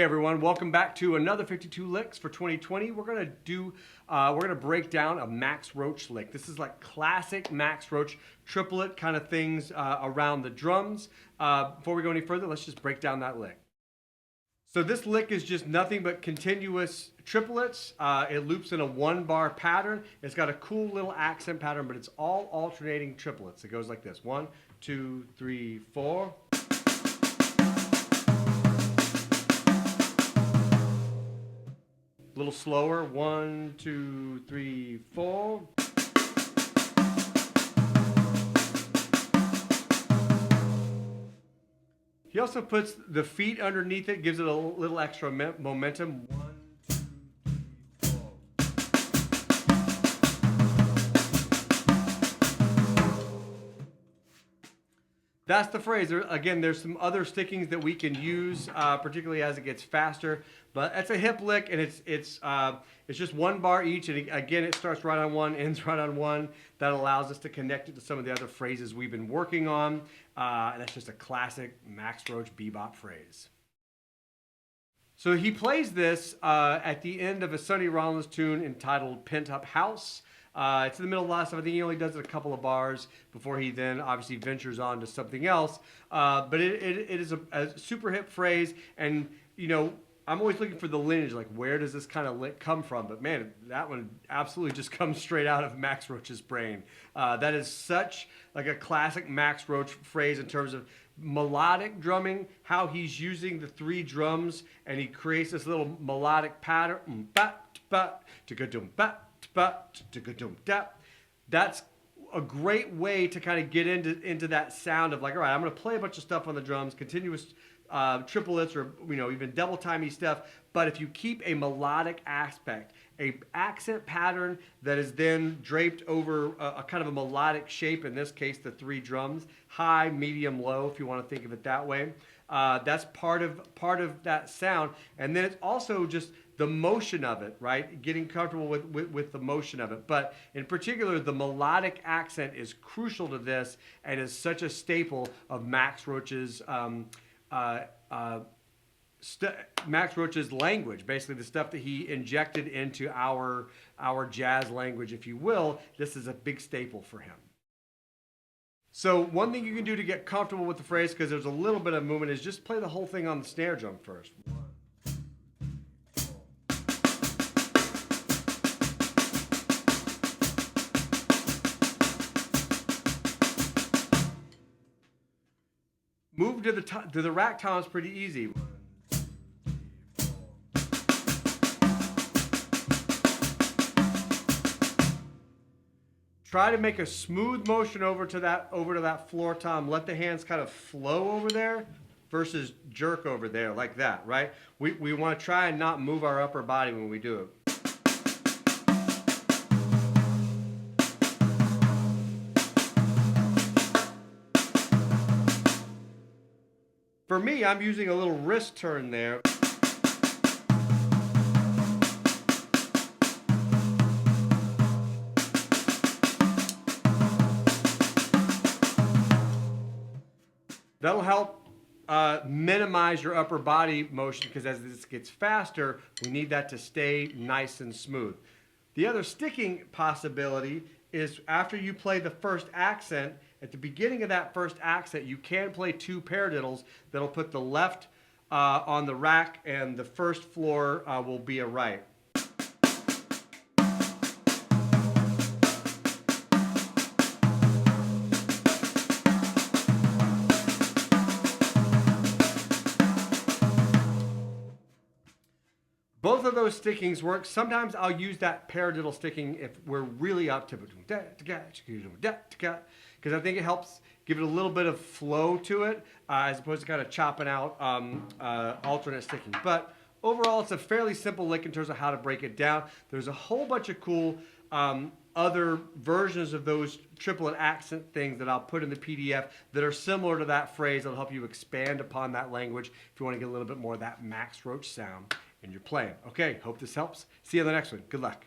Hey everyone, welcome back to another 52 licks for 2020. We're gonna break down a Max Roach lick. This is like classic Max Roach triplet kind of things around the drums. Before we go any further, let's just break down that lick. So this lick is just nothing but continuous triplets. It loops in a 1-bar pattern. It's got a cool little accent pattern, but it's all alternating triplets. It goes like this: 1, 2, 3, 4. A little slower, 1, 2, 3, 4. He also puts the feet underneath it, gives it a little extra momentum. 1, 2, 3, 4. That's the phrase. Again, there's some other stickings that we can use, particularly as it gets faster. But it's a hip lick, and it's just 1 bar each. And again, it starts right on 1, ends right on 1. That allows us to connect it to some of the other phrases we've been working on. And that's just a classic Max Roach bebop phrase. So he plays this at the end of a Sonny Rollins tune entitled Pent Up House. It's in the middle of the last stuff. I think he only does it a couple of bars before he then obviously ventures on to something else. But it is a super hip phrase, and you know, I'm always looking for the lineage, like where does this kind of lick come from? But man, that one absolutely just comes straight out of Max Roach's brain. That is such like a classic Max Roach phrase in terms of melodic drumming, how he's using the 3 drums and he creates this little melodic pattern. That's a great way to kind of get into that sound of like, all right, I'm going to play a bunch of stuff on the drums, continuous triplets, or even double timey stuff. But if you keep a melodic aspect, a accent pattern that is then draped over a kind of a melodic shape, in this case the 3 drums, high, medium, low, if you want to think of it that way, that's part of that sound. And then it's also just the motion of it, right? Getting comfortable with the motion of it. But in particular, the melodic accent is crucial to this and is such a staple of Max Roach's Max Roach's language, basically the stuff that he injected into our jazz language, if you will. This is a big staple for him. So one thing you can do to get comfortable with the phrase, because there's a little bit of movement, is just play the whole thing on the snare drum first. 1, 2, 3, 4. Move to the rack toms pretty easy. 1, 2, 3, 4. Try to make a smooth motion over to that floor tom. Let the hands kind of flow over there versus jerk over there like that, right? We want to try and not move our upper body when we do it. For me, I'm using a little wrist turn there. That'll help minimize your upper body motion, because as this gets faster, we need that to stay nice and smooth. The other sticking possibility is after you play the first accent, at the beginning of that first accent, you can play 2 paradiddles that'll put the left on the rack and the first floor will be a right. Both of those stickings work. Sometimes I'll use that paradiddle sticking if we're really up to it, because I think it helps give it a little bit of flow to it, as opposed to kind of chopping out alternate sticking. But overall, it's a fairly simple lick in terms of how to break it down. There's a whole bunch of cool other versions of those triplet accent things that I'll put in the PDF that are similar to that phrase. That'll help you expand upon that language if you want to get a little bit more of that Max Roach sound in your playing. Okay, hope this helps. See you on the next one. Good luck.